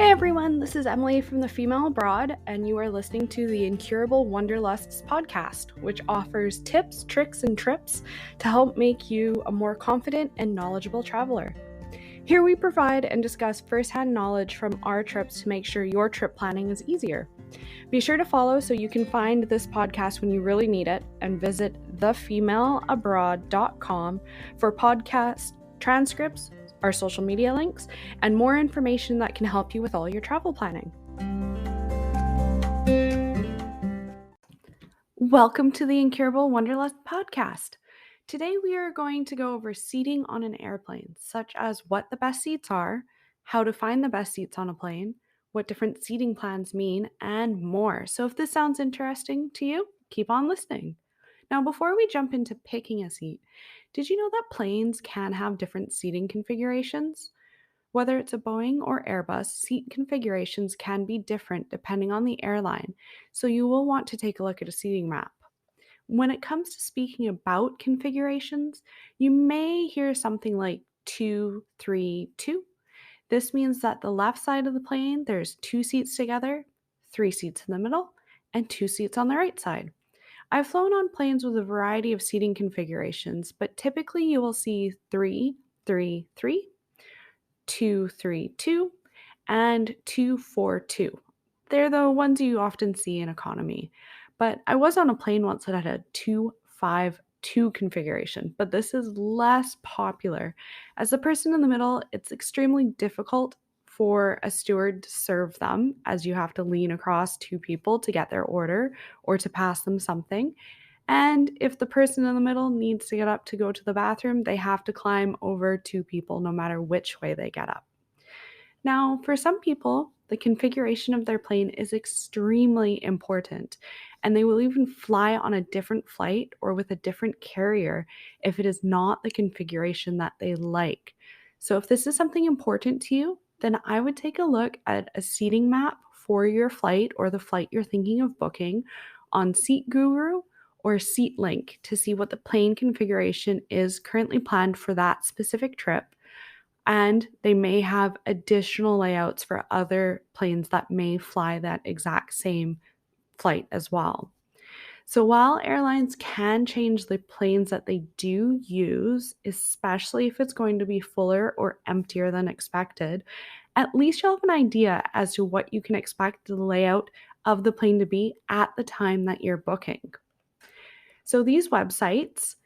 Hey everyone, this is Emily from The Female Abroad, and you are listening to the Incurable Wanderlusts podcast, which offers tips, tricks, and trips to help make you a more confident and knowledgeable traveler. Here we provide and discuss firsthand knowledge from our trips to make sure your trip planning is easier. Be sure to follow so you can find this podcast when you really need it, and visit thefemaleabroad.com for podcast transcripts, our social media links, and more information that can help you with all your travel planning. Welcome to the Incurable Wanderlust podcast. Today we are going to go over seating on an airplane, such as what the best seats are, how to find the best seats on a plane, what different seating plans mean, and more. So if this sounds interesting to you, keep on listening. Now, before we jump into picking a seat, did you know that planes can have different seating configurations? Whether it's a Boeing or Airbus, seat configurations can be different depending on the airline, so you will want to take a look at a seating map. When it comes to speaking about configurations, you may hear something like 2-3-2. This means that the left side of the plane, there's 2 seats together, 3 seats in the middle, and 2 seats on the right side. I've flown on planes with a variety of seating configurations, but typically you will see 3-3-3, 2-3-2, and 2-4-2. They're the ones you often see in economy. But I was on a plane once that had a 2-5-2 configuration, but this is less popular. As the person in the middle, it's extremely difficult for a steward to serve them, as you have to lean across 2 people to get their order or to pass them something. And if the person in the middle needs to get up to go to the bathroom, they have to climb over 2 people no matter which way they get up. Now, for some people, the configuration of their plane is extremely important, and they will even fly on a different flight or with a different carrier if it is not the configuration that they like. So if this is something important to you, then I would take a look at a seating map for your flight or the flight you're thinking of booking on Seat Guru or Seat Link to see what the plane configuration is currently planned for that specific trip. And they may have additional layouts for other planes that may fly that exact same flight as well. So while airlines can change the planes that they do use, especially if it's going to be fuller or emptier than expected, at least you'll have an idea as to what you can expect the layout of the plane to be at the time that you're booking. So these websites,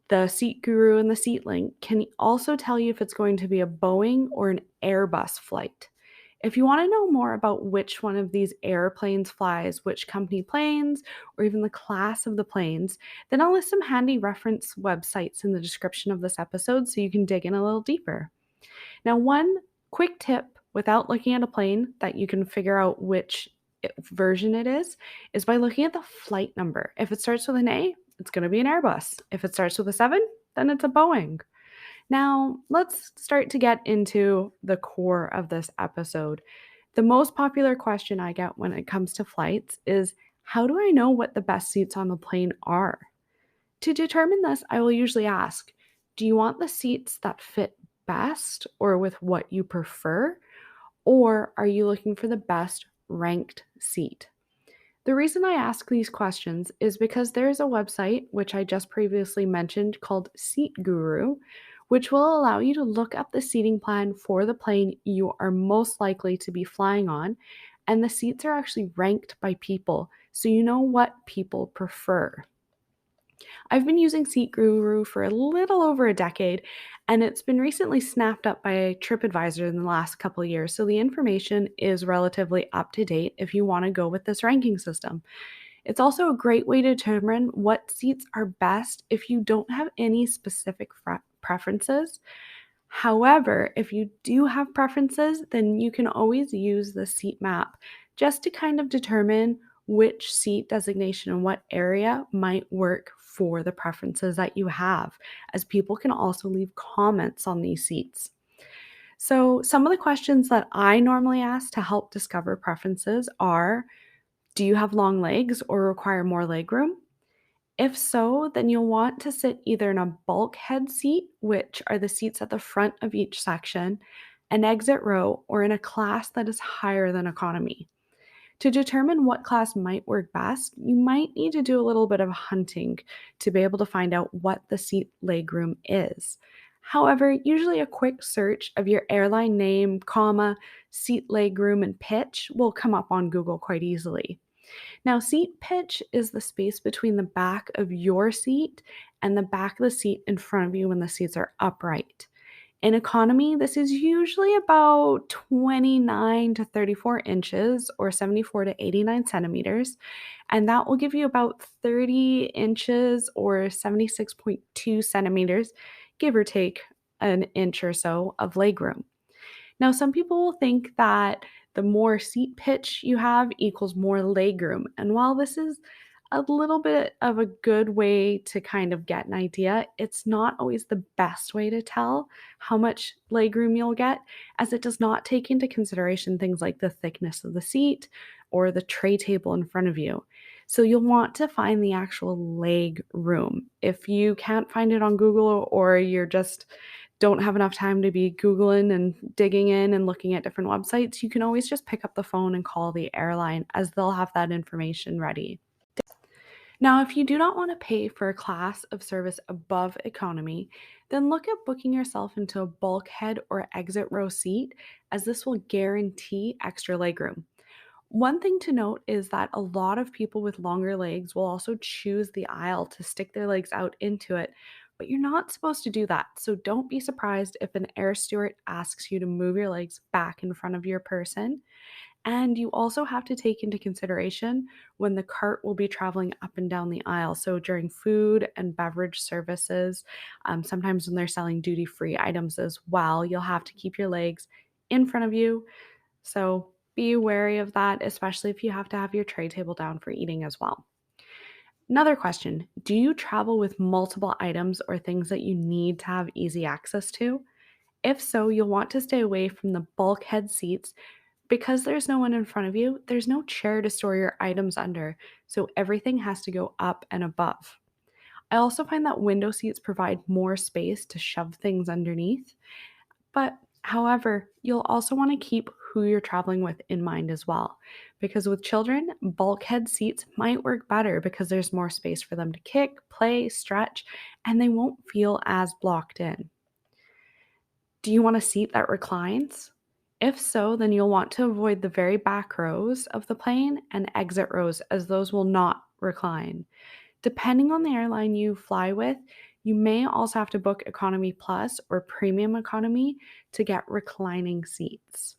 the Seat Guru and the Seat Link, can also tell you if it's going to be a Boeing or an Airbus flight. If you want to know more about which one of these airplanes flies, which company planes, or even the class of the planes, then I'll list some handy reference websites in the description of this episode so you can dig in a little deeper. Now, one quick tip without looking at a plane that you can figure out which version it is by looking at the flight number. If it starts with an A, it's going to be an Airbus. If it starts with a 7, then it's a Boeing. Now, let's start to get into the core of this episode. The most popular question I get when it comes to flights is, how do I know what the best seats on the plane are? To determine this, I will usually ask, do you want the seats that fit best or with what you prefer? Or are you looking for the best ranked seat? The reason I ask these questions is because there is a website, which I just previously mentioned, called Seat Guru, which will allow you to look up the seating plan for the plane you are most likely to be flying on, and the seats are actually ranked by people, so you know what people prefer. I've been using Seat Guru for a little over a decade, and it's been recently snapped up by TripAdvisor in the last couple of years, so the information is relatively up to date if you want to go with this ranking system. It's also a great way to determine what seats are best if you don't have any specific preferences. However, if you do have preferences, then you can always use the seat map just to kind of determine which seat designation and what area might work for the preferences that you have, as people can also leave comments on these seats. So some of the questions that I normally ask to help discover preferences are, do you have long legs or require more legroom? If so, then you'll want to sit either in a bulkhead seat, which are the seats at the front of each section, an exit row, or in a class that is higher than economy. To determine what class might work best, you might need to do a little bit of hunting to be able to find out what the seat legroom is. However, usually a quick search of your airline name, comma, seat legroom, and pitch will come up on Google quite easily. Now, seat pitch is the space between the back of your seat and the back of the seat in front of you when the seats are upright. In economy, this is usually about 29 to 34 inches or 74 to 89 centimeters, and that will give you about 30 inches or 76.2 centimeters, give or take an inch or so of legroom. Now, some people will think that the more seat pitch you have equals more legroom. And while this is a little bit of a good way to kind of get an idea, it's not always the best way to tell how much legroom you'll get, as it does not take into consideration things like the thickness of the seat or the tray table in front of you. So you'll want to find the actual leg room. If you can't find it on Google, or you're just don't have enough time to be Googling and digging in and looking at different websites, you can always just pick up the phone and call the airline, as they'll have that information ready. Now, if you do not want to pay for a class of service above economy, then look at booking yourself into a bulkhead or exit row seat, as this will guarantee extra legroom. One thing to note is that a lot of people with longer legs will also choose the aisle to stick their legs out into it, but you're not supposed to do that. So don't be surprised if an air steward asks you to move your legs back in front of your person. And you also have to take into consideration when the cart will be traveling up and down the aisle. So during food and beverage services, sometimes when they're selling duty free items as well, you'll have to keep your legs in front of you. So be wary of that, especially if you have to have your tray table down for eating as well. Another question: do you travel with multiple items or things that you need to have easy access to? If so, you'll want to stay away from the bulkhead seats. Because there's no one in front of you, there's no chair to store your items under, so everything has to go up and above. I also find that window seats provide more space to shove things underneath, but however, you'll also want to keep who you're traveling with in mind as well. Because with children, bulkhead seats might work better because there's more space for them to kick, play, stretch, and they won't feel as blocked in. Do you want a seat that reclines? If so, then you'll want to avoid the very back rows of the plane and exit rows, as those will not recline. Depending on the airline you fly with, you may also have to book Economy Plus or Premium Economy to get reclining seats.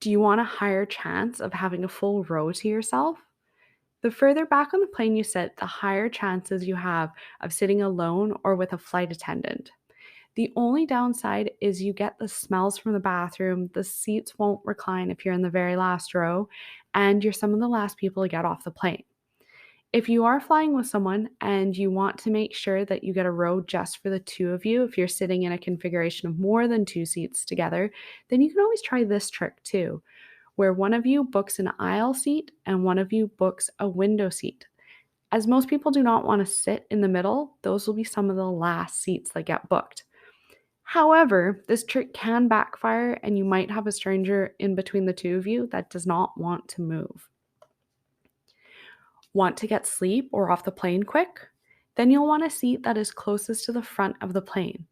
Do you want a higher chance of having a full row to yourself? The further back on the plane you sit, the higher chances you have of sitting alone or with a flight attendant. The only downside is you get the smells from the bathroom, the seats won't recline if you're in the very last row, and you're some of the last people to get off the plane. If you are flying with someone and you want to make sure that you get a row just for the two of you, if you're sitting in a configuration of more than two seats together, then you can always try this trick too, where one of you books an aisle seat and one of you books a window seat. As most people do not want to sit in the middle, those will be some of the last seats that get booked. However, this trick can backfire, and you might have a stranger in between the two of you that does not want to move. Want to get sleep or off the plane quick? Then you'll want a seat that is closest to the front of the plane.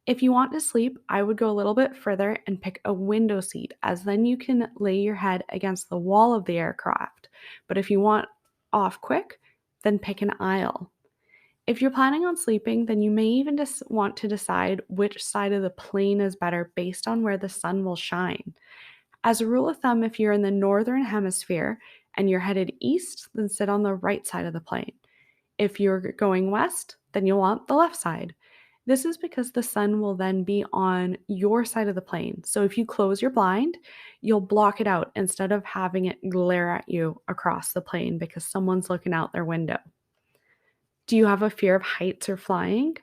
If you want to sleep, I would go a little bit further and pick a window seat, as then you can lay your head against the wall of the aircraft. But if you want off quick, then pick an aisle. If you're planning on sleeping, then you may even just want to decide which side of the plane is better based on where the sun will shine. As a rule of thumb, if you're in the northern hemisphere and you're headed east, then sit on the right side of the plane. If you're going west, then you'll want the left side. This is because the sun will then be on your side of the plane. So if you close your blind, you'll block it out instead of having it glare at you across the plane because someone's looking out their window. Do you have a fear of heights or flying?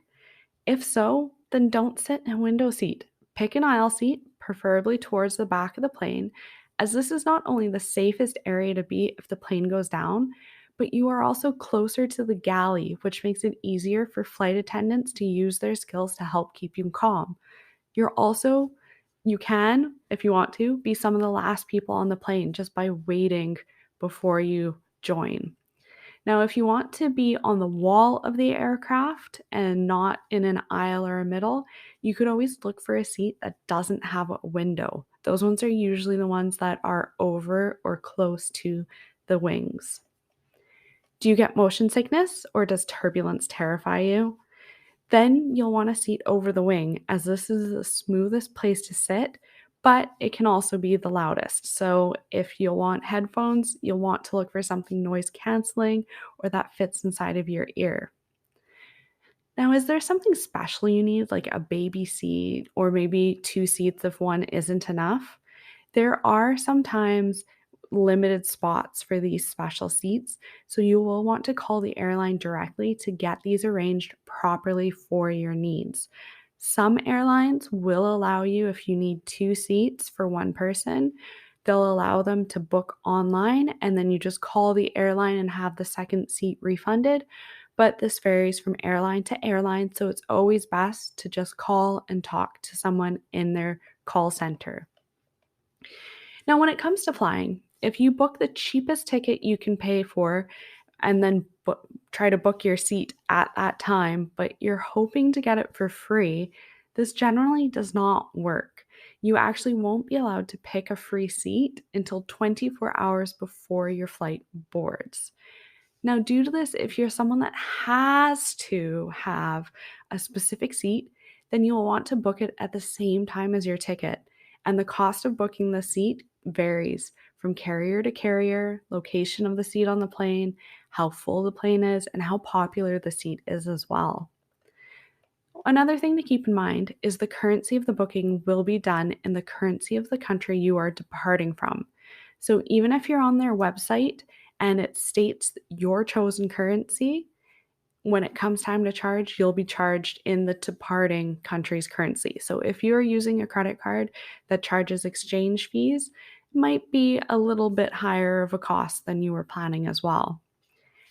If so, then don't sit in a window seat. Pick an aisle seat, preferably towards the back of the plane, as this is not only the safest area to be if the plane goes down, but you are also closer to the galley, which makes it easier for flight attendants to use their skills to help keep you calm. You're also You can, if you want to, be some of the last people on the plane just by waiting before you join. Now, if you want to be on the wall of the aircraft and not in an aisle or a middle, you could always look for a seat that doesn't have a window. Those ones are usually the ones that are over or close to the wings. Do you get motion sickness or does turbulence terrify you? Then you'll want a seat over the wing, as this is the smoothest place to sit, but it can also be the loudest. So if you'll want headphones, you'll want to look for something noise canceling or that fits inside of your ear. Now, is there something special you need, like a baby seat or maybe two seats if one isn't enough? There are sometimes limited spots for these special seats, so you will want to call the airline directly to get these arranged properly for your needs. Some airlines will allow you, if you need two seats for one person, they'll allow them to book online and then you just call the airline and have the second seat refunded. But this varies from airline to airline, so it's always best to just call and talk to someone in their call center. Now, when it comes to flying, if you book the cheapest ticket you can pay for and then try to book your seat at that time, but you're hoping to get it for free, this generally does not work. You actually won't be allowed to pick a free seat until 24 hours before your flight boards. Now, due to this, if you're someone that has to have a specific seat, then you'll want to book it at the same time as your ticket. And the cost of booking the seat varies from carrier to carrier, location of the seat on the plane, how full the plane is, and how popular the seat is as well. Another thing to keep in mind is the currency of the booking will be done in the currency of the country you are departing from. So even if you're on their website and it states your chosen currency, when it comes time to charge, you'll be charged in the departing country's currency. So if you're using a credit card that charges exchange fees, it might be a little bit higher of a cost than you were planning as well.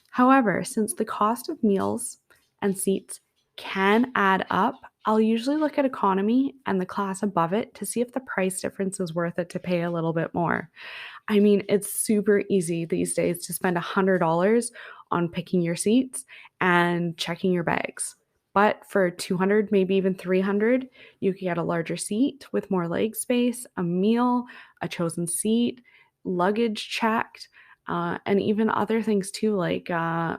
However, since the cost of meals and seats can add up, I'll usually look at economy and the class above it to see if the price difference is worth it to pay a little bit more. I mean, it's super easy these days to spend $100 on picking your seats and checking your bags. But for 200, maybe even 300, you can get a larger seat with more leg space, a meal, a chosen seat, luggage checked, and even other things too, like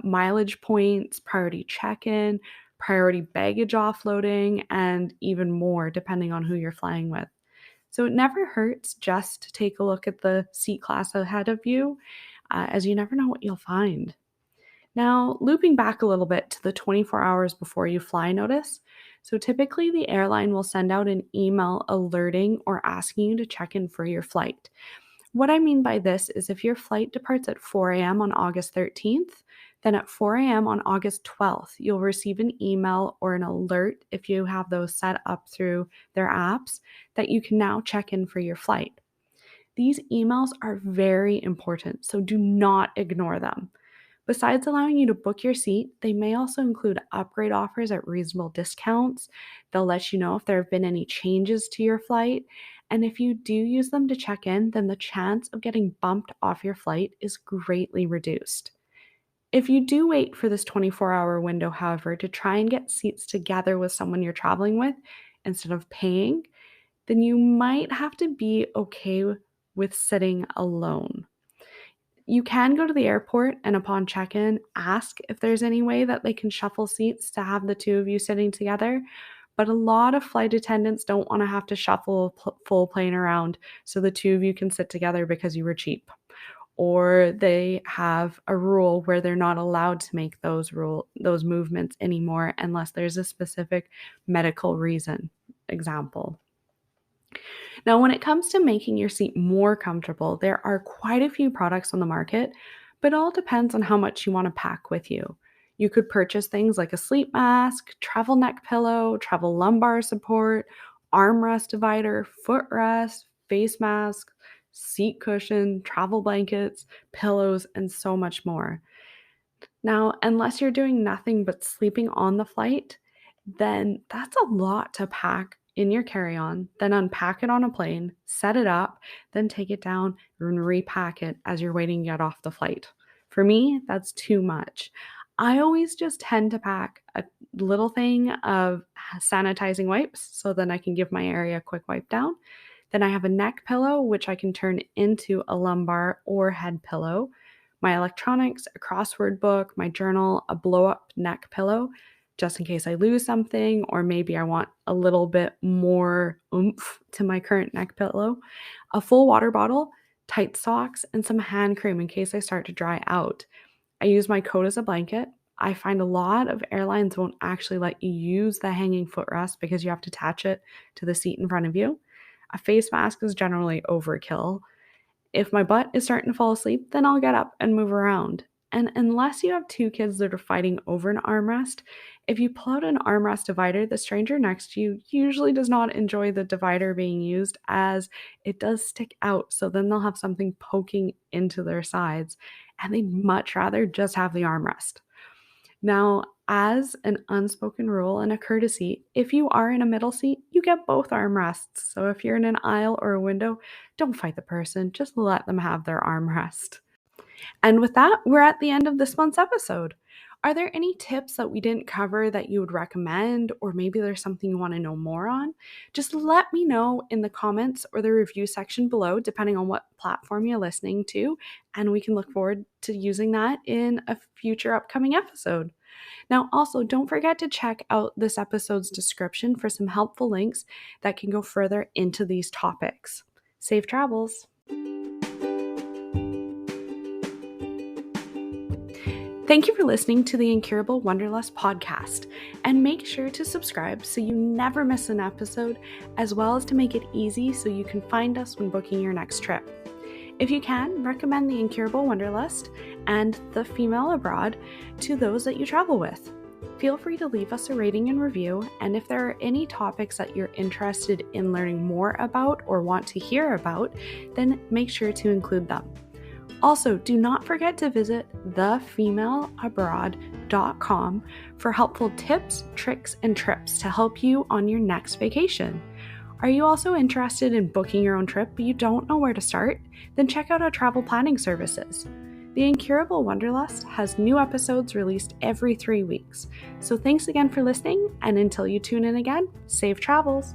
mileage points, priority check-in, priority baggage offloading, and even more depending on who you're flying with. So it never hurts just to take a look at the seat class ahead of you, as you never know what you'll find. Now, looping back a little bit to the 24 hours before you fly notice. So typically, the airline will send out an email alerting or asking you to check in for your flight. What I mean by this is if your flight departs at 4 a.m. on August 13th, then at 4 a.m. on August 12th, you'll receive an email or an alert if you have those set up through their apps that you can now check in for your flight. These emails are very important, so do not ignore them. Besides allowing you to book your seat, they may also include upgrade offers at reasonable discounts. They'll let you know if there have been any changes to your flight. And if you do use them to check in, then the chance of getting bumped off your flight is greatly reduced. If you do wait for this 24-hour window, however, to try and get seats together with someone you're traveling with instead of paying, then you might have to be okay with sitting alone. You can go to the airport and upon check-in, ask if there's any way that they can shuffle seats to have the two of you sitting together. But a lot of flight attendants don't want to have to shuffle a full plane around so the two of you can sit together because you were cheap. Or they have a rule where they're not allowed to make those movements anymore unless there's a specific medical reason. Example. Now, when it comes to making your seat more comfortable, there are quite a few products on the market, but it all depends on how much you want to pack with you. You could purchase things like a sleep mask, travel neck pillow, travel lumbar support, armrest divider, footrest, face mask, seat cushion, travel blankets, pillows, and so much more. Now, unless you're doing nothing but sleeping on the flight, then that's a lot to pack in your carry-on, then unpack it on a plane, set it up, then take it down and repack it as you're waiting to get off the flight. For me, that's too much. I always just tend to pack a little thing of sanitizing wipes so then I can give my area a quick wipe down. Then I have a neck pillow, which I can turn into a lumbar or head pillow, my electronics, a crossword book, my journal, a blow up neck pillow, just in case I lose something, or maybe I want a little bit more oomph to my current neck pillow, a full water bottle, tight socks, and some hand cream in case I start to dry out. I use my coat as a blanket. I find a lot of airlines won't actually let you use the hanging footrest because you have to attach it to the seat in front of you. A face mask is generally overkill. If my butt is starting to fall asleep, then I'll get up and move around. And unless you have two kids that are fighting over an armrest, if you pull out an armrest divider, the stranger next to you usually does not enjoy the divider being used as it does stick out. So then they'll have something poking into their sides, and they'd much rather just have the armrest. Now, as an unspoken rule and a courtesy, if you are in a middle seat, you get both armrests. So if you're in an aisle or a window, don't fight the person, just let them have their armrest. And with that, we're at the end of this month's episode. Are there any tips that we didn't cover that you would recommend, or maybe there's something you want to know more on? Just let me know in the comments or the review section below, depending on what platform you're listening to, and we can look forward to using that in a future upcoming episode. Now, also, don't forget to check out this episode's description for some helpful links that can go further into these topics. Safe travels! Thank you for listening to the Incurable Wanderlust podcast, and make sure to subscribe so you never miss an episode, as well as to make it easy so you can find us when booking your next trip. If you can, recommend the Incurable Wanderlust and the Female Abroad to those that you travel with. Feel free to leave us a rating and review, and if there are any topics that you're interested in learning more about or want to hear about, then make sure to include them. Also, do not forget to visit thefemaleabroad.com for helpful tips, tricks, and trips to help you on your next vacation. Are you also interested in booking your own trip but you don't know where to start? Then check out our travel planning services. The Incurable Wanderlust has new episodes released every 3 weeks. So thanks again for listening, and until you tune in again, safe travels!